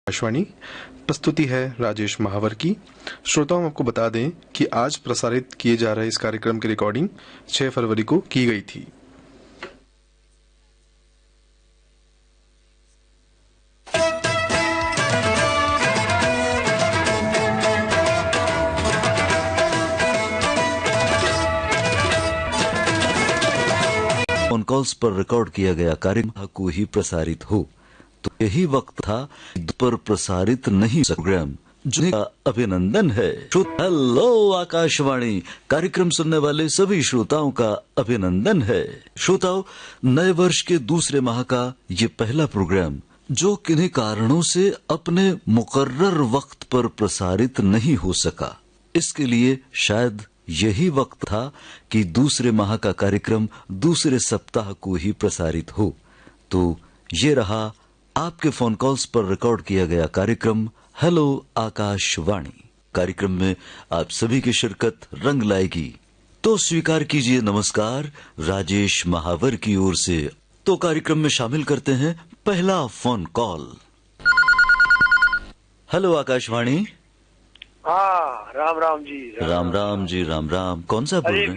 आकाशवाणी प्रस्तुति है राजेश महावर की। श्रोताओं, आपको बता दें कि आज प्रसारित किए जा रहे इस कार्यक्रम की रिकॉर्डिंग 6 फरवरी को की गई थी। फोन कॉल्स पर रिकॉर्ड किया गया कार्यक्रम को ही प्रसारित हो, तो यही वक्त था पर प्रसारित नहीं प्रोग्राम जिनका अभिनंदन है। हेलो आकाशवाणी कार्यक्रम सुनने वाले सभी श्रोताओं का अभिनंदन है। श्रोताओं, नए वर्ष के दूसरे माह का ये पहला प्रोग्राम जो किन्हीं कारणों से अपने मुकर्रर वक्त पर प्रसारित नहीं हो सका, इसके लिए शायद यही वक्त था कि दूसरे माह का कार्यक्रम दूसरे सप्ताह को ही प्रसारित हो। तो ये रहा आपके फोन कॉल्स पर रिकॉर्ड किया गया कार्यक्रम हेलो आकाशवाणी। कार्यक्रम में आप सभी की शिरकत रंग लाएगी, तो स्वीकार कीजिए नमस्कार राजेश महावर की ओर से। तो कार्यक्रम में शामिल करते हैं पहला फोन कॉल। हेलो आकाशवाणी। हाँ, राम राम जी। राम राम जी, राम राम। कौन सा बोल रहे हैं?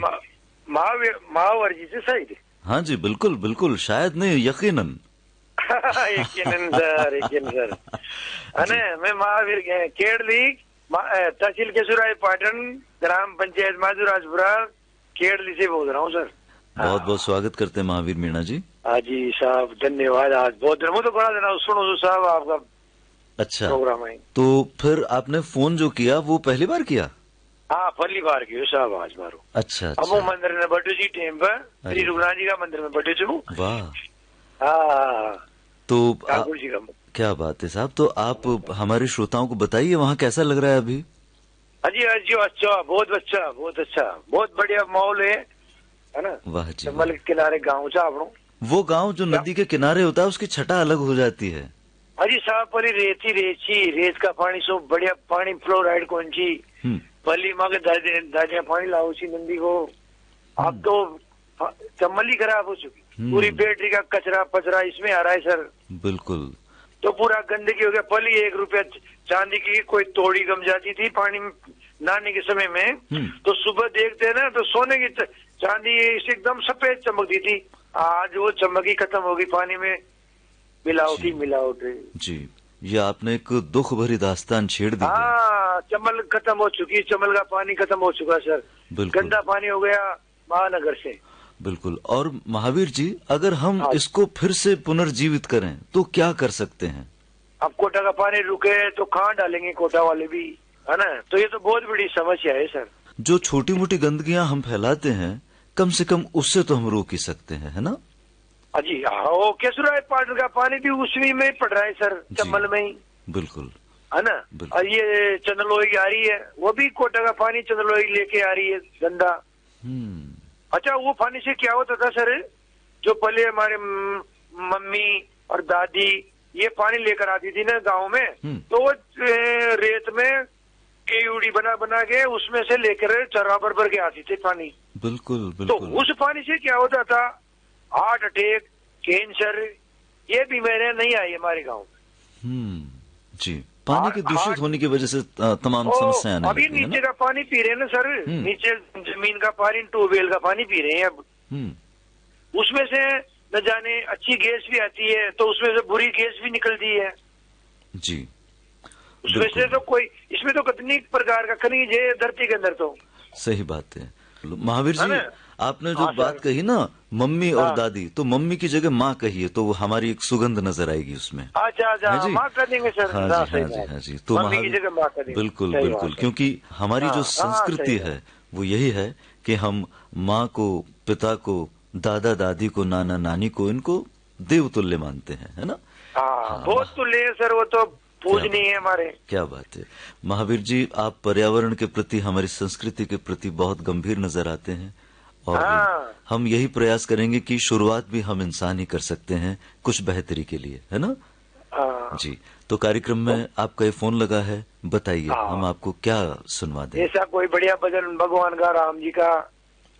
महावर जी से सही। हाँ जी, बिल्कुल बिल्कुल, शायद नहीं, यकीनन। यकीनन सर। अने मैं महावीर केरली तहसील केशुराय पाटन ग्राम पंचायत माधुराजपुरा केरली से बोल रहा हूँ सर। बहुत बहुत स्वागत करते हैं महावीर मीणा जी। हाँ जी साहब, धन्यवाद। आज बहुत दिन तो बड़ा देना सुनो साहब आपका अच्छा प्रोग्राम है। तो फिर आपने फोन जो किया वो पहली बार किया? हाँ, पहली बार किया साहब आज मारो। अच्छा, अब वो मंदिर में बैठो जी टेम पर, श्री रघुनाथ जी का मंदिर में बैठे छू। वाह। हाँ, तो ठाकुर जी का। क्या बात है साहब। तो आप हमारे श्रोताओं को बताइए वहाँ कैसा लग रहा है अभी? अजी अच्छा, बहुत अच्छा, बहुत अच्छा, बहुत बढ़िया माहौल है ना। वाह जी। चंबल के किनारे गाँव चा अपनो। वो गाँव जो नदी के किनारे होता है उसकी छटा अलग हो जाती है। अजी साहब, परी रेत का पानी सो बढ़िया पानी, फ्लोराइड कौन सी पली माँ के दादिया पानी लाओ सी नंदी को। अब तो चम्बल ही खराब हो चुकी, पूरी बैटरी का कचरा पचरा इसमें आ रहा है सर। बिल्कुल। तो पूरा गंदगी हो गया। पली 1 रुपया चांदी की कोई तोड़ी गम जाती थी पानी में नहाने के समय में, तो सुबह देखते हैं ना तो सोने की चांदी एकदम सफेद चमकती थी। आज वो चमकी खत्म हो गई, पानी में मिलावट जी। ये आपने एक दुख भरी दास्तान छेड़ दी। हाँ, चमल खत्म हो चुकी, चमल का पानी खत्म हो चुका सर। गंदा पानी हो गया महानगर से। बिल्कुल। और महावीर जी, अगर हम इसको फिर से पुनर्जीवित करें तो क्या कर सकते हैं? अब कोटा का पानी रुके तो कहाँ डालेंगे कोटा वाले भी, है ना। तो ये तो बहुत बड़ी समस्या है सर। जो छोटी मोटी गंदगियां हम फैलाते हैं, कम से कम उससे तो हम रोक ही सकते हैं, है ना। जी हाँ, वो केशुराय पाटन का पानी भी उसी में ही पड़ रहा है सर, चंबल में ही। बिल्कुल, है ना। और ये चंदलोई आ रही है, वो भी कोटा का पानी चंदलोई लेके आ रही है गंदा। अच्छा, वो पानी से क्या होता था सर, जो पहले हमारे मम्मी और दादी ये पानी लेकर आती थी ना गाँव में, तो वो रेत में केयूड़ी बना के उसमें से लेकर चराबर भर के आती थी पानी। बिल्कुल तो उस पानी से क्या होता था, हार्ट अटैक, कैंसर, ये बीमारियां नहीं आई हमारे गांव में। जी, पानी के दूषित होने की वजह से तमाम समस्याएं आने अभी नीचे का पानी पी रहे हैं ना सर, नीचे जमीन का पानी, ट्यूबवेल का पानी पी रहे हैं अब। उसमें से न जाने अच्छी गैस भी आती है, तो उसमें से बुरी गैस भी निकलती है जी। उसमें से तो कोई, इसमें तो कितनी प्रकार का खनिज है धरती के अंदर। तो सही बात है महावीर जी। आपने जो बात कही ना मम्मी और दादी, तो मम्मी की जगह माँ कहिए तो हमारी एक सुगंध नजर आएगी उसमें। अच्छा, माँ कर देंगे सर। हाँ जी। तो मम्मी की जगह माँ कर देंगे। बिल्कुल, क्योंकि हमारी जो संस्कृति है वो यही है कि हम माँ को, पिता को, दादा दादी को, नाना नानी को, इनको देवतुल्य मानते हैं, है ना। बहुत तुल्य है सर, वो तो पूजनीय है हमारे। क्या बात है महावीर जी, आप पर्यावरण के प्रति, हमारी संस्कृति के प्रति बहुत गंभीर नजर आते हैं। और हम यही प्रयास करेंगे कि शुरुआत भी हम इंसान ही कर सकते हैं कुछ बेहतरी के लिए, है ना जी। तो कार्यक्रम में आपका ये फोन लगा है, बताइए हम आपको क्या सुनवा दें। ऐसा कोई बढ़िया भजन भगवान का, राम जी का,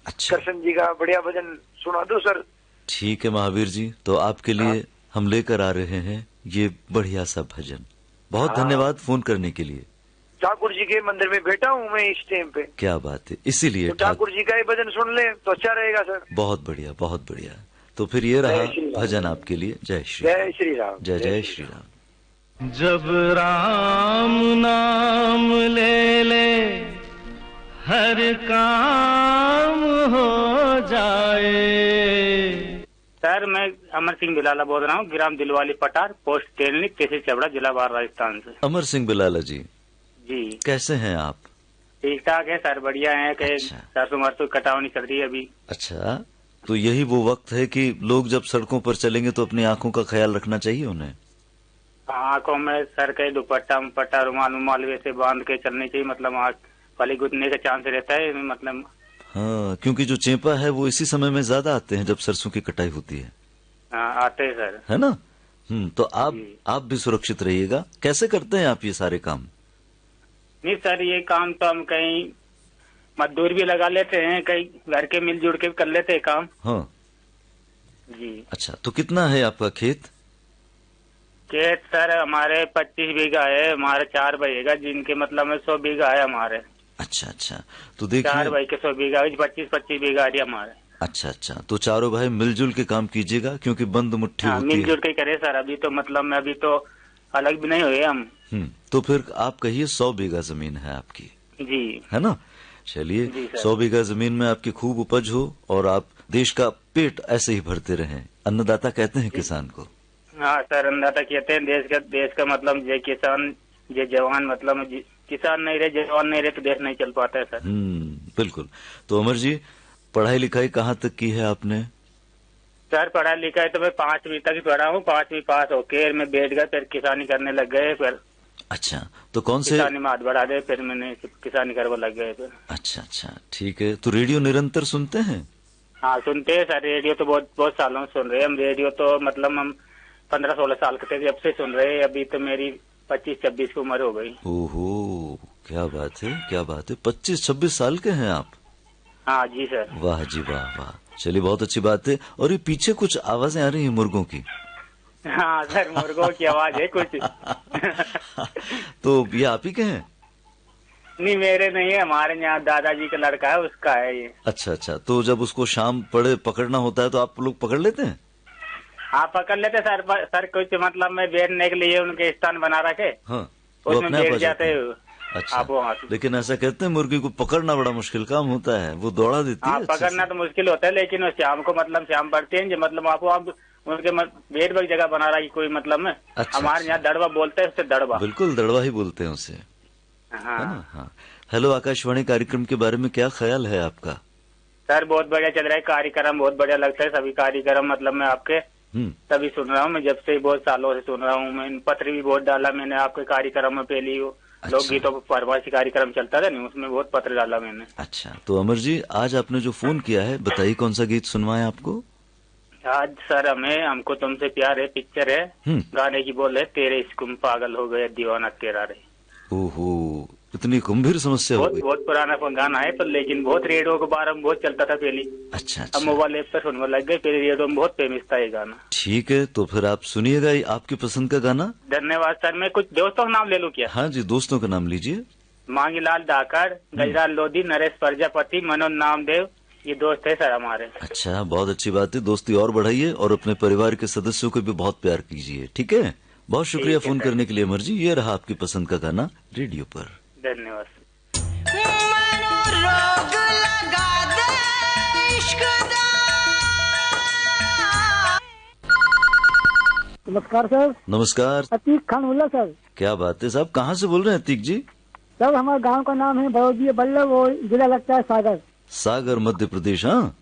कृष्ण जी का बढ़िया भजन सुना दो सर। ठीक है महावीर जी, तो आपके लिए हम लेकर आ रहे हैं ये बढ़िया सा भजन। बहुत हाँ। धन्यवाद फोन करने के लिए। ठाकुर जी के मंदिर में बैठा हूँ मैं इस टाइम पे, क्या बात है, इसीलिए तो ठाकुर जी का ही भजन सुन ले तो अच्छा रहेगा सर। बहुत बढ़िया, बहुत बढ़िया। तो फिर ये रहा जय श्री राम। भजन आपके लिए। जय श्री जय श्री राम। जय जय श्री राम। जब राम नाम ले ले हर काम हो जाए। सर मैं अमर सिंह बिलाला बोल रहा हूँ, ग्राम दिलवाली पटार, पोस्ट तेलनी, तहसील चबड़ा, जिला बार, राजस्थान से। अमर सिंह बिलाला जी, जी कैसे हैं आप? ठीक ठाक है सर, बढ़िया है। कि अच्छा। सरसों मरसों कटावनी चल रही है अभी। अच्छा, तो यही वो वक्त है कि लोग जब सड़कों पर चलेंगे तो अपनी आंखों का ख्याल रखना चाहिए उन्हें। आंखों में सर के दुपट्टा मुपट्टा रुमाल उमाल वैसे बांध के चलनी चाहिए, मतलब आँख पली गुदने का चांस रहता है, मतलब। हाँ, क्योंकि जो चेपा है वो इसी समय में ज्यादा आते हैं जब सरसों की कटाई होती है। हाँ, आते हैं सर। है ना? तो जी। आप भी सुरक्षित रहिएगा। कैसे करते हैं आप ये सारे काम? नहीं सर, ये काम तो हम कहीं मजदूर भी लगा लेते हैं, कहीं घर के मिलजुल के कर लेते हैं काम। हाँ, जी। अच्छा, तो कितना है आपका खेत? खेत सर हमारे 25 बीघा है, हमारे 4 भाई है जिनके मतलब 100 बीघा है हमारे। अच्छा अच्छा, तो 4 देखिए। भाई के 100 बीघा, 25-25 बीघा है हमारे। अच्छा अच्छा, तो चारों भाई मिलजुल के काम कीजिएगा क्योंकि बंद मुट्ठी हाँ, होती है। मिलजुल के करे सर। अभी तो मतलब मैं अभी तो अलग भी नहीं हुए हम। तो फिर आप कहिए 100 बीघा जमीन है आपकी, जी। है ना? चलिए, जी सर। 100 बीघा जमीन में आपकी खूब उपज हो और आप देश का पेट ऐसे ही भरते रहें। अन्नदाता कहते हैं किसान को। हाँ सर, अन्नदाता कहते हैं देश का मतलब जे किसान जे जवान, मतलब किसान नहीं रहे, जवान नहीं रहे तो देश नहीं चल पाता है सर। बिल्कुल। तो अमर जी, पढ़ाई लिखाई कहाँ तक की है आपने? सर पढ़ा लिखा है तो मैं 5वीं तक ही पढ़ा हूँ। 5वीं पास होके मैं बैठ गया, फिर किसानी करने लग गए। फिर अच्छा, तो कौन से? किसानी में हाथ बढ़ा दे, फिर मैंने किसानी करने लग गए फिर। अच्छा अच्छा, ठीक है। तो रेडियो निरंतर सुनते हैं? हाँ सुनते हैं सर, रेडियो तो बहुत सालों से सुन रहे हैं हम। रेडियो तो मतलब हम 15-16 साल के थे जब से सुन रहे हैं। अभी तो मेरी 25-26 की उम्र हो गई। ओहो, क्या बात है, क्या बात है। 25-26 साल के हैं आप? हाँ जी सर। वाह जी वाह वाह, चलिए बहुत अच्छी बात है। और ये पीछे कुछ आवाजें आ रही हैं मुर्गों की। हाँ सर, मुर्गों की आवाज है कुछ। तो ये आप ही के हैं? नहीं, मेरे नहीं है, हमारे यहाँ दादाजी का लड़का है, उसका है ये। अच्छा अच्छा, तो जब उसको शाम पड़े पकड़ना होता है तो आप लोग पकड़ लेते हैं? हाँ पकड़ लेते सर। सर कुछ मतलब मैं बैठने के लिए उनके स्थान बना रखे। हाँ, वो उसमें अपने आप आ बैठ जाते हैं। हैं। अच्छा, आप वहाँ से। लेकिन ऐसा कहते हैं मुर्गी को पकड़ना बड़ा मुश्किल काम होता है, वो दौड़ा देती हाँ है अच्छे पकड़ना से। तो मुश्किल होता है, लेकिन वो शाम को मतलब शाम पड़ते हैं जो मतलब आप उनके बैठ बग जगह बना रहा है कोई मतलब में। अच्छा, हमारे यहाँ दड़वा बोलते हैं उससे, दड़वा। बिल्कुल, दड़वा ही बोलते हैं उसे, है हाँ ना? हाँ। हेलो आकाशवाणी कार्यक्रम के बारे में क्या ख्याल है आपका? सर, बहुत बढ़िया चल रहा है कार्यक्रम, बहुत बढ़िया लगता है सभी कार्यक्रम। मतलब मैं आपके तभी सुन रहा हूँ, मैं जब से बहुत सालों से सुन रहा हूँ। मैं पत्र भी बहुत डाला मैंने आपके कार्यक्रम में। पहले अच्छा। लोकगीतों पर परवासी कार्यक्रम चलता था नहीं, उसमें बहुत पत्र डाला मैंने। अच्छा, तो अमर जी, आज आपने जो फोन किया है, बताइए कौन सा गीत सुनवाएं आपको? आज सर हमको तुमसे प्यार है पिक्चर है, गाने की बोल है, तेरे इश्क में पागल हो गए दीवाना तेरा रे। ओहो, इतनी गंभीर समस्या हो गई। बहुत पुराना गाना है पर, लेकिन बहुत रेडियो के बारे में बहुत चलता था पहले। अच्छा अब अच्छा, मोबाइल ऐप पर सुनने लग गए, फिर रेडियो में बहुत फेमस था ये गाना। ठीक है, तो फिर आप सुनिएगा ये आपकी पसंद का गाना। धन्यवाद सर। मैं कुछ दोस्तों का नाम ले लूं क्या? हाँ जी, दोस्तों का नाम लीजिए। मांगीलाल धाकड़, गजराल लोधी, नरेश प्रजापति, मनोज नामदेव, ये दोस्त है सर हमारे। अच्छा, बहुत अच्छी बात है। दोस्ती और बढ़ाइए और अपने परिवार के सदस्यों को भी बहुत प्यार कीजिए, ठीक है? बहुत शुक्रिया ठीक है फोन सर। करने के लिए अमर जी। ये रहा आपकी पसंद का गाना रेडियो पर। धन्यवाद। नमस्कार सर। नमस्कार, अतीक खान मुल्ला सर। क्या बात है साहब, कहाँ से बोल रहे हैं अतीक जी? सर हमारे गांव का नाम है भरोजी बल्लभ और जिला लगता है सागर। सागर मध्य प्रदेश? हाँ,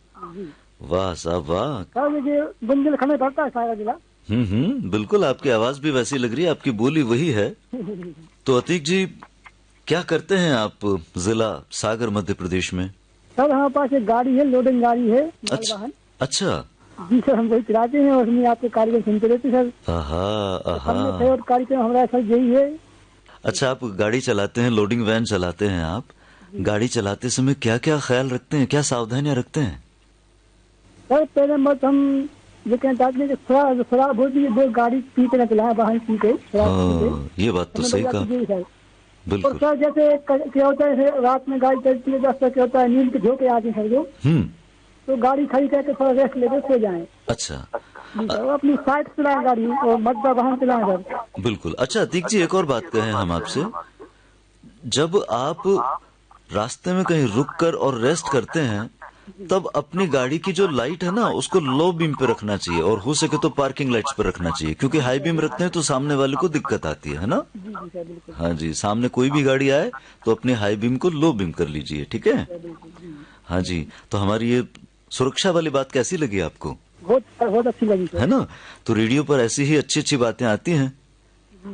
वाह साहब वाह। सर मुझे बुंदेलखंड में पड़ता है सागर जिला। बिल्कुल, आपकी आवाज भी वैसी लग रही है, आपकी बोली वही है। तो अतीक जी, क्या करते हैं आप जिला सागर मध्य प्रदेश में? सर हमारे पास एक गाड़ी है, लोडिंग गाड़ी है, माल अच्छा वाहन। अच्छा, जी सर, हम वही चलाते हैं और उसमें आपके कार्यक्रम सुनते रहते सर। आहा आहा। हमने फेवरेट कार्यक्रम हमारा सर यही है। अच्छा, आप गाड़ी चलाते हैं, लोडिंग वैन चलाते हैं आप। गाड़ी चलाते समय क्या क्या ख्याल रखते हैं, क्या सावधानियां रखते हैं? सर पहले मत हम ये कहना चाहते हैं कि शराब होती है, 2 गाड़ी पी के न चलाएं, वाहन पी के शराब पी के। ये बात तो सही कहा, सर। और बिल्कुल। सर जैसे क्या होता है, जैसे रात में गाड़ी चलती है, जैसे क्या होता है नींद के झोंके आते हैं सर जो, तो गाड़ी खड़ी करके थोड़ा रेस्ट लेके सो जाएं। अच्छा, सर अपनी साइड चलाएं गाड़ी और मध्य वाहन चलाएं सर। बिल्कुल। अच्छा अतीक जी, एक और बात कहें हम आपसे, जब आप रास्ते में कहीं रुक कर और रेस्ट करते हैं तब अपनी गाड़ी की जो लाइट है ना उसको लो बीम पे रखना चाहिए, और हो सके तो पार्किंग लाइट्स पर रखना चाहिए, क्योंकि हाई बीम रखते हैं तो सामने वाले को दिक्कत आती है ना। हाँ जी, सामने कोई भी गाड़ी आए तो अपनी हाई बीम को लो बीम कर लीजिए, ठीक है। हाँ जी, तो हमारी ये सुरक्षा वाली बात कैसी लगी आपको? बहुत अच्छी लगी है ना। तो रेडियो पर ऐसी ही अच्छी अच्छी बातें आती हैं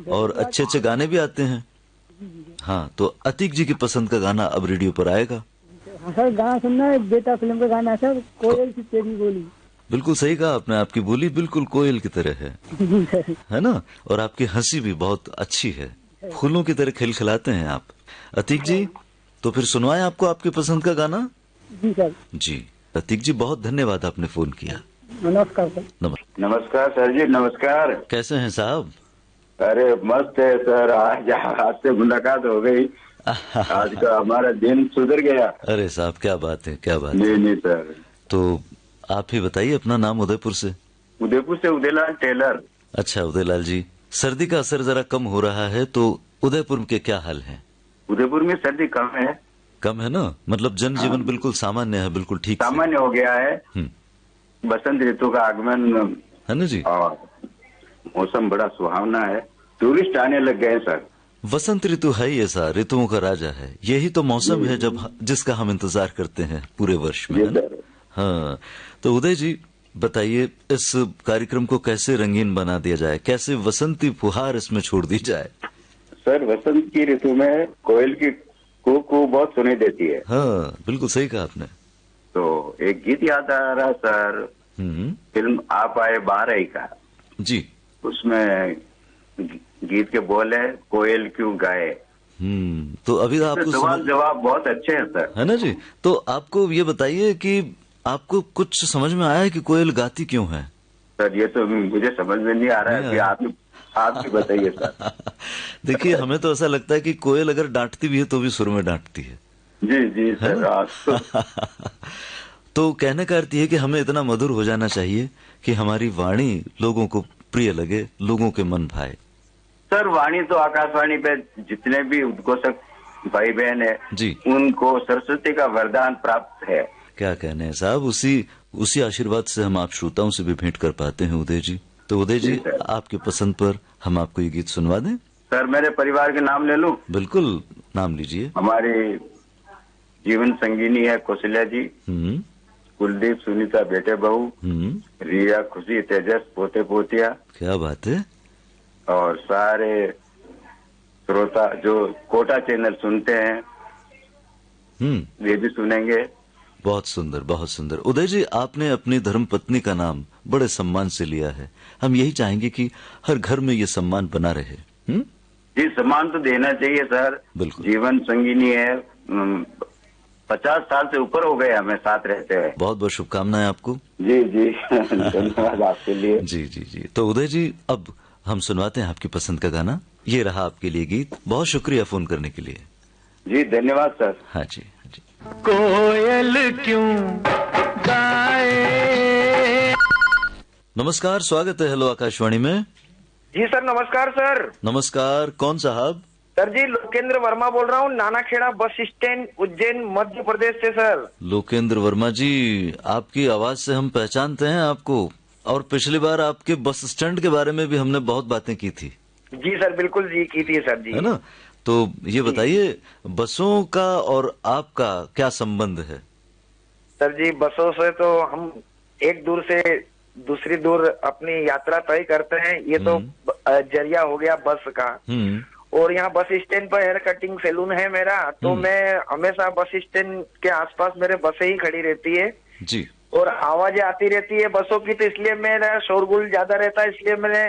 और अच्छे अच्छे गाने भी आते हैं। हाँ, तो अतीक जी की पसंद का गाना अब रेडियो पर आएगा। हाँ सर, गाना सुनना है, बेटा फिल्म का गाना है सर, कोयल की तेरी बोली। बिल्कुल सही कहा आपने, आपकी बोली बिल्कुल कोयल की तरह है ना, और आपकी हंसी भी बहुत अच्छी है, फूलों की तरह खिलखिलाते हैं आप। अतीक जी, तो फिर सुनवाएं आपको आपकी पसंद का गाना। जी सर। जी अतीक जी, बहुत धन्यवाद, आपने फोन किया। नमस्कार सर। नमस्कार सर जी, नमस्कार। कैसे हैं साहब? अरे मस्त है सर, आज से मुलाकात हो गई, आज का हमारा दिन सुधर गया। अरे साहब, क्या बात है, क्या बात नहीं है। नहीं सर। तो आप ही बताइए अपना नाम। उदयपुर से? उदयपुर से उदयलाल टेलर। अच्छा उदयलाल जी, सर्दी का असर जरा कम हो रहा है, तो उदयपुर के क्या हाल है? उदयपुर में सर्दी कम है। कम है ना, मतलब जनजीवन बिल्कुल सामान्य है, बिल्कुल ठीक से। सामान्य हो गया है। बसंत ऋतु का आगमन है ना जी, और मौसम बड़ा सुहावना है, टूरिस्ट आने लग गए सर। वसंत ऋतु है ये सा, ऋतुओं का राजा है, यही तो मौसम है जब जिसका हम इंतजार करते हैं पूरे वर्ष में, है ना। हाँ, तो उदय जी बताइए, इस कार्यक्रम को कैसे रंगीन बना दिया जाए, कैसे वसंती फुहार इसमें छोड़ दी जाए? सर वसंत की ऋतु में कोयल की कू बहुत सुनाई देती है। हाँ बिल्कुल सही कहा आपने। तो एक गीत याद आ रहा सर, फिल्म आप आए बाहर आई का जी, उसमें गीत के बोल है, कोयल क्यों गाए। तो अभी आपको जवाब बहुत अच्छे हैं सर, है ना जी। तो आपको ये बताइए कि आपको कुछ समझ में आया है कि कोयल गाती क्यों है? सर ये तो मुझे समझ में नहीं आ रहा है, कि आप ही बताइए सर। देखिए, हमें तो ऐसा लगता है कि कोयल अगर डांटती भी है तो भी सुर में डांटती है। जी जी सर। तो कहने का अर्थ ये कि हमें इतना मधुर हो जाना चाहिए कि हमारी वाणी लोगों को प्रिय लगे, लोगों के मन भाए। सर वाणी तो आकाशवाणी पे जितने भी उद्घोषक भाई बहन है जी, उनको सरस्वती का वरदान प्राप्त है। क्या कहने हैं साहब, उसी आशीर्वाद से हम आप श्रोताओं से भी भेंट कर पाते हैं उदय जी। तो उदय जी, आपके पसंद पर हम आपको ये गीत सुनवा दें? सर मेरे परिवार के नाम ले लूं? बिल्कुल, नाम लीजिए। हमारी जीवन संगिनी है कौशल्या जी, कुलदीप सुनीता बेटे बहू, रिया खुशी तेजस पोते पोतिया। क्या बात है। और सारे श्रोता जो कोटा चैनल सुनते हैं वे भी सुनेंगे। बहुत सुंदर, बहुत सुंदर। उदय जी, आपने अपनी धर्मपत्नी का नाम बड़े सम्मान से लिया है, हम यही चाहेंगे कि हर घर में ये सम्मान बना रहे। जी, सम्मान तो देना चाहिए सर, बिल्कुल। जीवन संगिनी है, 50 साल से ऊपर हो गए हमें साथ रहते हुए। बहुत बहुत शुभकामनाएं आपको। जी जी धन्यवाद आपके लिए। जी जी जी। तो उदय जी, अब हम सुनवाते हैं आपकी पसंद का गाना, ये रहा आपके लिए गीत। बहुत शुक्रिया फोन करने के लिए। जी धन्यवाद सर। हाँ जी, हाँ जी। कोयल क्यों गाए। नमस्कार, स्वागत है हेलो आकाशवाणी में। जी सर, नमस्कार सर। नमस्कार, कौन साहब? सर जी, लोकेंद्र वर्मा बोल रहा हूँ, नानाखेड़ा बस स्टैंड, उज्जैन, मध्य प्रदेश से सर। लोकेंद्र वर्मा जी, आपकी आवाज से हम पहचानते हैं आपको, और पिछली बार आपके बस स्टैंड के बारे में भी हमने बहुत बातें की थी। जी सर, बिल्कुल जी की थी सर जी। है ना। तो ये बताइए, बसों का और आपका क्या संबंध है? सर जी, बसों से तो हम एक दूर से दूसरी दूर अपनी यात्रा तय करते हैं, ये तो जरिया हो गया बस का। और यहाँ बस स्टैंड पर हेयर कटिंग सैलून है मेरा, तो मैं हमेशा बस स्टैंड के आसपास मेरे बसें ही खड़ी रहती है जी, और आवाजें आती रहती है बसों की, तो इसलिए मेरा शोरगुल ज्यादा रहता है, इसलिए मैंने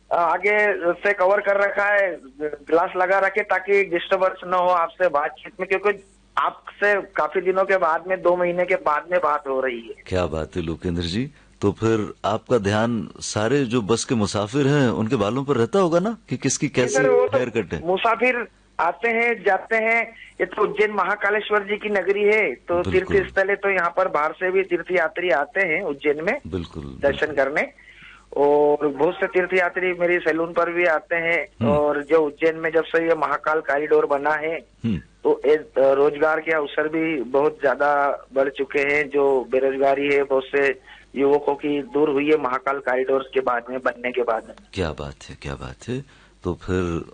आगे से कवर कर रखा है, ग्लास लगा रखे ताकि डिस्टर्बेंस न हो आपसे बातचीत में, क्योंकि आपसे काफी दिनों के बाद में, 2 महीने के बाद में बात हो रही है। क्या बात है लोकेंद्र जी। तो फिर आपका ध्यान सारे जो बस के मुसाफिर हैं उनके बालों पर रहता होगा ना कि किसकी कैसी हेयर कट है। मुसाफिर आते हैं जाते हैं, ये तो उज्जैन महाकालेश्वर जी की नगरी है, तो तीर्थ स्थल है, तो यहाँ पर बाहर से भी तीर्थ यात्री आते हैं उज्जैन में बिल्कुल दर्शन करने। और बहुत से तीर्थ यात्री मेरे सैलून पर भी आते हैं। और जो उज्जैन में जब से ये महाकाल कॉरिडोर बना है तो रोजगार के अवसर भी बहुत ज्यादा बढ़ चुके हैं। जो बेरोजगारी है बहुत से युवकों की दूर हुई है महाकाल कॉरिडोर के बाद में, बनने के बाद। क्या बात है, क्या बात है। तो फिर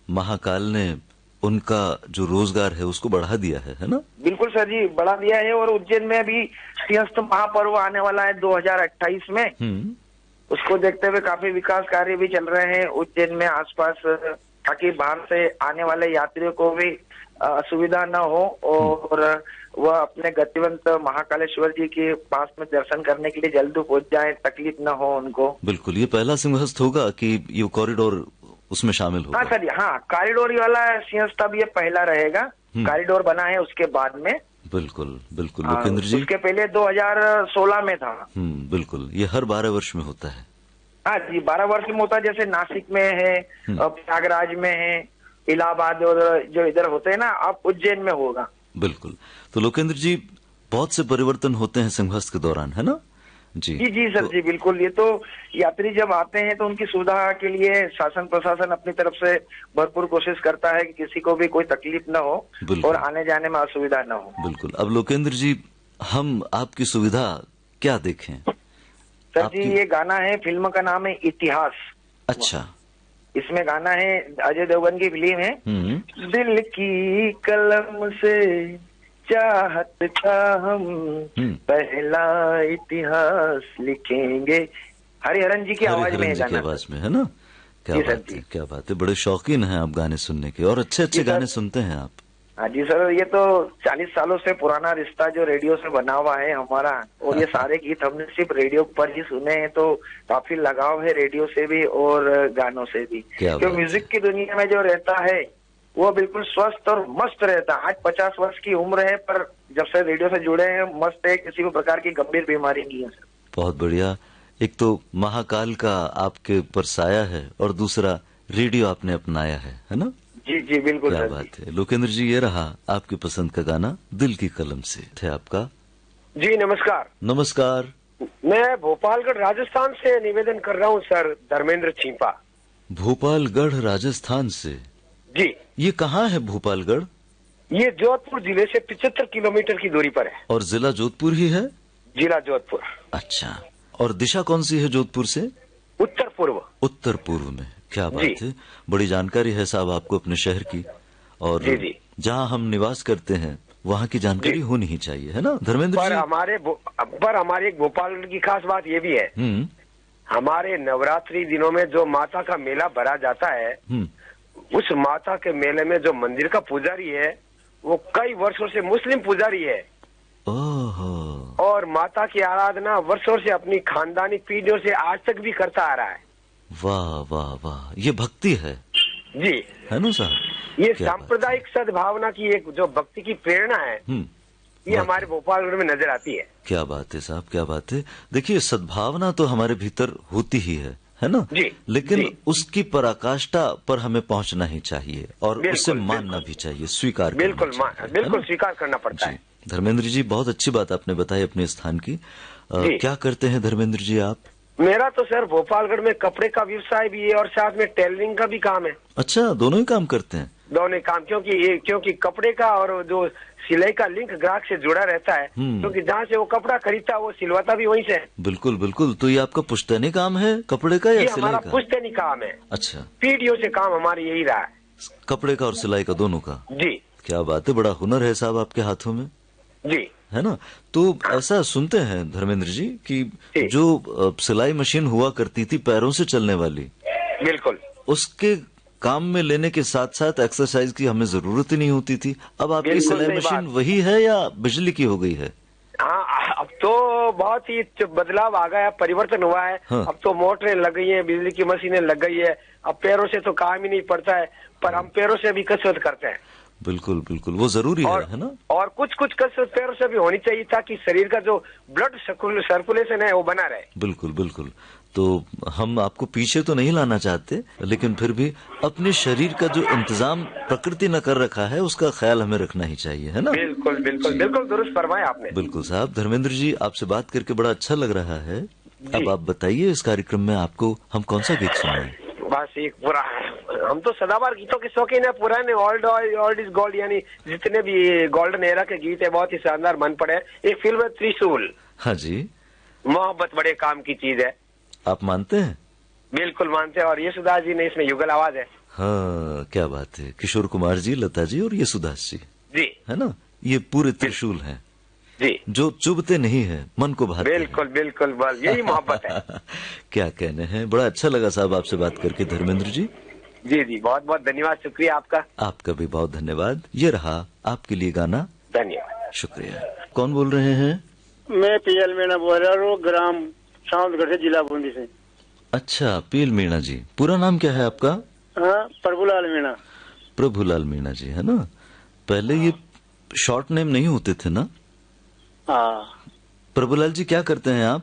महाकाल ने उनका जो रोजगार है उसको बढ़ा दिया है ना? बिल्कुल सर जी, बढ़ा दिया है। और उज्जैन में अभी सिंहस्थ महापर्व आने वाला है 2028 में, उसको देखते हुए काफी विकास कार्य भी चल रहे हैं उज्जैन में आसपास, ताकि बाहर से आने वाले यात्रियों को भी असुविधा न हो और वह अपने गतिवंत महाकालेश्वर जी के पास में दर्शन करने के लिए जल्द पहुंच जाए, तकलीफ न हो उनको। बिल्कुल, ये पहला सिंहस्थ होगा कि ये कॉरिडोर उसमें शामिल होगा? हाँ सर, हाँ कॉरिडोर वाला सिंहस्थ अब ये पहला रहेगा, कॉरिडोर बना है उसके बाद में। बिल्कुल बिल्कुल लोकेंद्र जी, उसके पहले 2016 में था। बिल्कुल, ये हर 12 वर्ष में होता है। हाँ जी, 12 वर्ष में होता है। जैसे नासिक में है, प्रयागराज में है, इलाहाबाद और जो इधर होते हैं ना, अब उज्जैन में होगा। बिल्कुल। तो लोकेंद्र जी, बहुत से परिवर्तन होते हैं सिंहस्थ के दौरान, है ना? जी जी सर जी, बिल्कुल। ये तो यात्री जब आते हैं तो उनकी सुविधा के लिए शासन प्रशासन अपनी तरफ से भरपूर कोशिश करता है कि किसी को भी कोई तकलीफ न हो और आने जाने में असुविधा न हो। बिल्कुल। अब लोकेंद्र जी, हम आपकी सुविधा क्या देखें? सर जी, ये गाना है, फिल्म का नाम है इतिहास। अच्छा। इसमें गाना है, अजय देवगन की फिल्म है। दिल की कलम से चाहत का हम पहला इतिहास लिखेंगे। हरिहरन जी की आवाज में है गाना। आवाज में है ना? क्या बात है, क्या बात है। बड़े शौकीन हैं आप गाने सुनने के, और अच्छे अच्छे गाने सुनते हैं आप। हाँ जी सर, ये तो 40 सालों से पुराना रिश्ता जो रेडियो से बना हुआ है हमारा, और ये सारे गीत हमने सिर्फ रेडियो पर ही सुने हैं, तो काफी लगाव है रेडियो से भी और गानों से भी। क्योंकि म्यूजिक की दुनिया में जो रहता है वो बिल्कुल स्वस्थ और मस्त रहता है। आज 50 वर्ष की उम्र है, पर जब से रेडियो से जुड़े हैं मस्त है, किसी भी प्रकार की गंभीर बीमारी नहीं है सर। बहुत बढ़िया। एक तो महाकाल का आपके ऊपर साया है और दूसरा रेडियो आपने अपनाया है ना? जी बिल्कुल। क्या बात है लोकेंद्र जी, ये रहा आपकी पसंद का गाना दिल की कलम से थे आपका। जी नमस्कार। नमस्कार। मैं भोपालगढ़ राजस्थान से निवेदन कर रहा हूँ सर, धर्मेंद्र चीपा। भोपालगढ़ राजस्थान से? जी। ये कहाँ है भोपालगढ़? ये जोधपुर जिले से 75 किलोमीटर की दूरी पर है। और जिला जोधपुर ही है? जिला जोधपुर। अच्छा। और दिशा कौन सी है जोधपुर से? उत्तर पूर्व। उत्तर पूर्व में। क्या बात है, बड़ी जानकारी है साहब आपको अपने शहर की। और जहाँ हम निवास करते हैं वहाँ की जानकारी होनी ही चाहिए, है ना धर्मेंद्र जी? पर हमारे एक भोपालगढ़ की खास बात ये भी है, हमारे नवरात्रि दिनों में जो माता का मेला भरा जाता है, उस माता के मेले में जो मंदिर का पुजारी है वो कई वर्षों से मुस्लिम पुजारी है। और माता की आराधना वर्षों से अपनी खानदानी पीढ़ियों से आज तक भी करता आ रहा है। वाह वाह वाह, ये भक्ति है जी, है ना साहब? ये सांप्रदायिक सद्भावना की एक जो भक्ति की प्रेरणा है, ये हमारे भोपालगढ़ में नजर आती है। क्या बात है साहब, क्या बात है। देखिए, सद्भावना तो हमारे भीतर होती ही है ना? जी। लेकिन उसकी पराकाष्ठा पर हमें पहुंचना ही चाहिए और उसे मानना भी चाहिए, स्वीकार बिल्कुल स्वीकार करना पड़ता है। धर्मेंद्र जी, बहुत अच्छी बात आपने बताई अपने स्थान की। क्या करते हैं धर्मेंद्र जी आप? मेरा तो सर भोपालगढ़ में कपड़े का व्यवसाय भी है और साथ में टेलरिंग का भी काम है। अच्छा, दोनों ही काम करते हैं? दोनों ही काम, क्योंकि कपड़े का और जो सिलाई का लिंक ग्राहक से जुड़ा रहता है, क्योंकि जहाँ से वो कपड़ा खरीदता है वो सिलवाता भी वहीं से है। बिल्कुल बिल्कुल। तो ये आपका पुश्तैनी काम है कपड़े का या सिलाई का? हमारा पुश्तैनी काम है। अच्छा। पीढ़ियों से काम हमारी यही रहा है, कपड़े का और सिलाई का, दोनों का। जी। क्या बात है, बड़ा हुनर है साहब आपके हाथों में। जी, है ना? तो ऐसा सुनते हैं धर्मेंद्र जी कि जो सिलाई मशीन हुआ करती थी पैरों से चलने वाली, बिल्कुल, उसके काम में लेने के साथ साथ एक्सरसाइज की हमें जरूरत ही नहीं होती थी। अब आपकी सिलाई मशीन वही है या बिजली की हो गई है? हाँ, अब तो बहुत ही बदलाव आ गया, परिवर्तन हुआ है। हाँ। अब तो मोटरें लग गई है, बिजली की मशीनें लग गई है। अब पैरों से तो काम ही नहीं पड़ता है, पर हम पैरों से भी कसरत करते हैं। बिल्कुल बिल्कुल, वो जरूरी है ना। और कुछ कुछ कसरत पैरों से भी होनी चाहिए ताकि शरीर का जो ब्लड सर्कुलेशन है वो बना रहे। बिल्कुल बिल्कुल। तो हम आपको पीछे तो नहीं लाना चाहते, लेकिन फिर भी अपने शरीर का जो इंतजाम प्रकृति ने कर रखा है उसका ख्याल हमें रखना ही चाहिए, है ना। बिल्कुल बिल्कुल बिल्कुल दुरुस्त फरमाया आपने। बिल्कुल साहब। धर्मेंद्र जी, आपसे बात करके बड़ा अच्छा लग रहा है। अब आप बताइए, इस कार्यक्रम में आपको हम कौन सा गीत सुनाएं? बस एक पूरा, हम तो सदाबहार गीतों के शौकीन है, पुराने ओल्ड इज गोल्ड, यानी जितने भी गोल्डन एरा के गीत है बहुत ही शानदार मन पड़े। एक फिल्म है त्रिशूल। हाँ जी। मोहब्बत बड़े काम की चीज है। आप मानते हैं? बिल्कुल मानते हैं। और येसुदास जी ने इसमें युगल आवाज है। हाँ, क्या बात है। किशोर कुमार जी, लता जी और येसुदास जी, जी, है ना। ये पूरे त्रिशूल हैं जी, जो चुभते नहीं है, मन को भाते हैं। बिल्कुल बिल्कुल, बस यही मोहब्बत है। क्या कहने हैं। बड़ा अच्छा लगा साहब आपसे बात करके धर्मेंद्र जी। जी जी, बहुत बहुत धन्यवाद, शुक्रिया आपका। आपका भी बहुत धन्यवाद। ये रहा आपके लिए गाना। धन्यवाद, शुक्रिया। कौन बोल रहे हैं? मैं पीएल मीणा बोल रहा हूँ, ग्राम सावंतगढ़ से, जिला बूंदी से। अच्छा, पीएल मीणा जी। पूरा नाम क्या है आपका? हाँ, प्रभुलाल मीणा। प्रभुलाल मीणा जी, है ना। पहले ये शॉर्ट नेम नहीं होते थे ना? हाँ। प्रभुलाल जी, क्या करते हैं आप?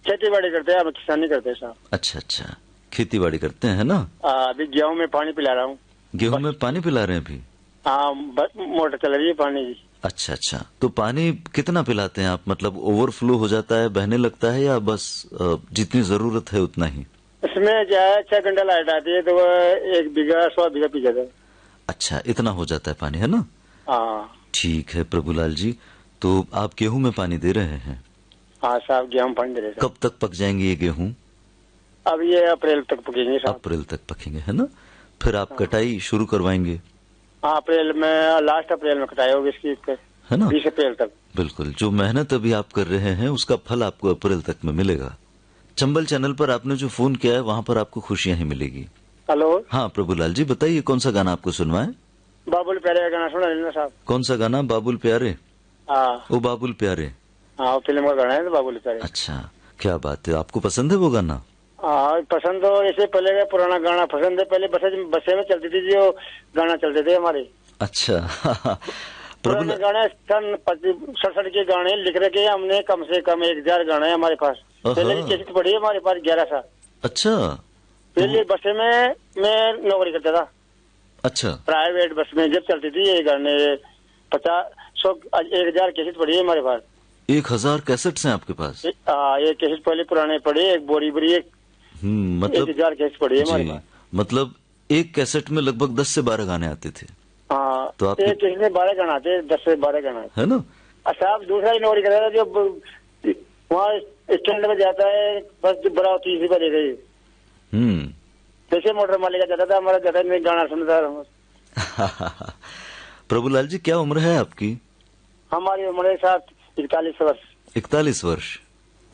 खेती बाड़ी करते हैं, आप किसानी करते हैं साहब। अच्छा अच्छा, खेती बाड़ी करते हैं ना। अभी गेहूं में पानी पिला रहा हूँ। गेहूं में पानी पिला रहे हैं अभी? हाँ, मोटर चल रही है पानी की। अच्छा अच्छा, तो पानी कितना पिलाते हैं आप? मतलब ओवरफ्लो हो जाता है, बहने लगता है, या बस जितनी जरूरत है उतना ही? इसमें जो है 6 घंटा लाइट आती है तो वह 1 बीघा 100 बीघा पी जाता है। अच्छा, इतना हो जाता है पानी, है ना। हाँ ठीक है प्रभुलाल जी, तो आप गेहूं में पानी दे रहे हैं? हाँ साहब, गेहूं पानी दे रहे हैं। कब तक पक जाएंगे ये गेहूं? अब ये अप्रैल तक पकेंगे साहब। अप्रैल तक पकेंगे, है ना। फिर आप कटाई शुरू करवाएंगे? हाँ, अप्रैल में, लास्ट अप्रैल में कटाई होगी इसकी, है ना, 20 अप्रैल तक। बिल्कुल। जो मेहनत अभी आप कर रहे हैं उसका फल आपको अप्रैल तक में मिलेगा। चंबल चैनल पर आपने जो फोन किया है वहाँ पर आपको खुशियां ही मिलेगी। हेलो। हाँ प्रभुलाल जी, बताइए कौन सा गाना आपको सुनवाएं? बाबुल प्यारे का गाना सुना लेना साहब। कौन सा गाना? बाबुल प्यारे। हाँ, ओ बाबुल प्यारे। हाँ, फिल्म का गाना है बाबुल प्यारे। अच्छा, क्या बात है, आपको पसंद है वो गाना? हाँ, पसंद तो ऐसे पहले का पुराना गाना पसंद है। पहले बसें में चलती थी जो गाना चलते थे हमारे। अच्छा। पुराने गाने सन 67 के गाने लिख रखे हैं हमने, कम से कम 1000 गाने हमारे पास। पहले की कैसेट पड़ी है हमारे पास 11 साल। अच्छा। पहले बसें में मैं नौकरी करता था। अच्छा। प्राइवेट बस में जब चलती थी ये गाने 1000 कैसेट पड़ी है हमारे पास। 1000 कैसेट्स हैं आपके पास? ये कैसेट पहले पुराने पड़े, एक बोरी बोरी, एक मतलब 1000 कैसेट पड़ी है हमारे पास। मतलब एक कैसेट में लगभग 10 से 12 गाने आते थे। हाँ, तो आप एक कैसेट में 12 गाना आते, 10 से 12 गाना, है ना। अच्छा, आप दूसरा ही नौकरी कर रहा था जो वहाँ स्टैंड में जाता है, बस जो बड़ा होती है इसी पर ले गई। जैसे मोटर मालिक जाता था हमारा, जाता मैं गाना सुनता रहा। प्रभुलाल जी, क्या उम्र है आपकी? हमारी उम्र है साथ 41 वर्ष। 41 वर्ष।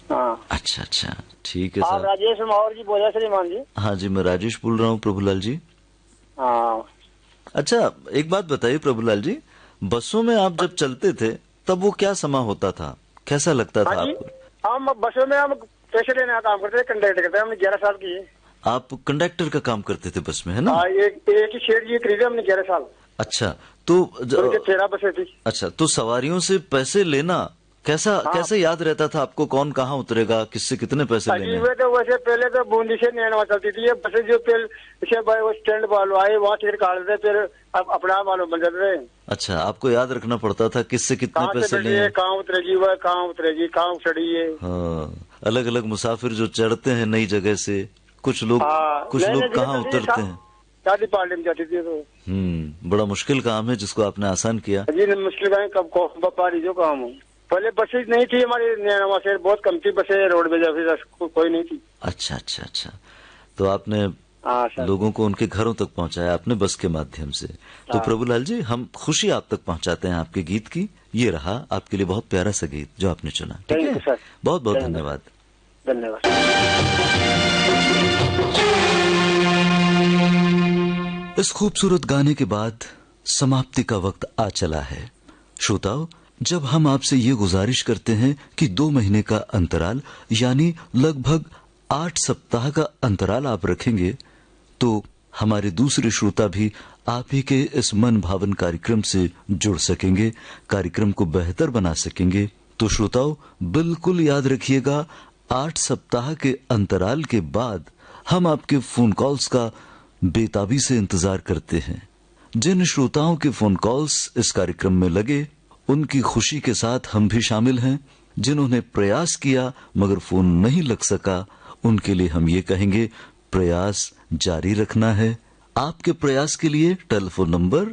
हाँ। अच्छा अच्छा, ठीक है आप साहब। राजेश माहौर जी बोले श्रीमान जी? हाँ जी, मैं राजेश बोल रहा हूँ प्रभुलाल जी। हाँ। अच्छा, एक बात बताइए प्रभुलाल जी, बसों में आप जब चलते थे तब वो क्या समा होता था, कैसा लगता था आपको? हम बसों में हम पैसे लेने का काम करते थे, कंडक्टर करते हमने 11 साल की है। आप कंडक्टर का काम करते थे बस में, है ना? एक ही शेड ये खरीदे हमने 11 साल। अच्छा, तो 13 बसें थी। अच्छा, तो सवारियों से पैसे लेना कैसे याद रहता था आपको? कौन कहाँ उतरेगा, किससे कितने पैसे लेने? तो वैसे पहले तो बूंदी से नैनवा चलती थी ये बसें, जो फिर स्टैंड वालों आए वहाँ टिकट काट देते, फिर अपना वालों बन जाते थे। अच्छा, आपको याद रखना पड़ता था किससे कितने पैसे लेने, कहाँ उतरेगी वह, कहाँ उतरेगी, कहाँ चढ़ी है। हाँ, अलग अलग मुसाफिर जो चढ़ते हैं नई जगह से, कुछ लोग कहाँ उतरते हैं। शादी पार्टी में जाती थी तो। बड़ा मुश्किल काम है जिसको आपने आसान किया। जी, मुश्किल काम कब व्यापारी जो काम हो। पहले बसेज नहीं थी हमारी नैनवा से, बहुत कम थी बसें, रोडवेज ऑफिस कोई नहीं थी। अच्छा अच्छा अच्छा, तो आपने लोगों को उनके घरों तक पहुंचाया अपने बस के माध्यम से। तो प्रभुलाल जी, हम खुशी आप तक पहुंचाते हैं आपके गीत की। ये रहा आपके लिए बहुत प्यारा सा गीत जो आपने चुना। ठीक है सर, बहुत बहुत धन्यवाद। धन्यवाद। इस खूबसूरत गाने के बाद समाप्ति का वक्त आ चला है। श्रोताओ, जब हम आपसे ये गुजारिश करते हैं कि 2 महीने का अंतराल यानी लगभग 8 सप्ताह का अंतराल आप रखेंगे, तो हमारे दूसरे श्रोता भी आप ही के इस मन भावन कार्यक्रम से जुड़ सकेंगे, कार्यक्रम को बेहतर बना सकेंगे। तो श्रोताओं, बिल्कुल याद रखिएगा, 8 सप्ताह के अंतराल के बाद हम आपके फोन कॉल्स का बेताबी से इंतजार करते हैं। जिन श्रोताओं के फोन कॉल्स इस कार्यक्रम में लगे, उनकी खुशी के साथ हम भी शामिल हैं। जिन्होंने प्रयास किया मगर फोन नहीं लग सका, उनके लिए हम ये कहेंगे, प्रयास जारी रखना है। आपके प्रयास के लिए टेलीफोन नंबर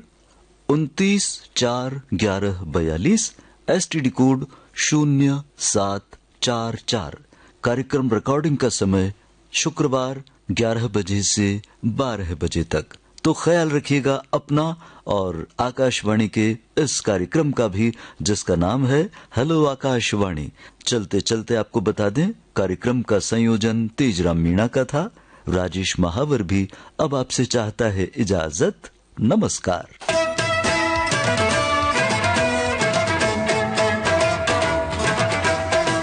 29 4 11 42, STD कोड 0744। कार्यक्रम रिकॉर्डिंग का समय शुक्रवार 11 बजे से 12 बजे तक। तो ख्याल रखिएगा अपना और आकाशवाणी के इस कार्यक्रम का भी, जिसका नाम है हेलो आकाशवाणी। चलते चलते आपको बता दें, कार्यक्रम का संयोजन तेजराम मीणा का था। राजेश महावर भी अब आपसे चाहता है इजाजत। नमस्कार।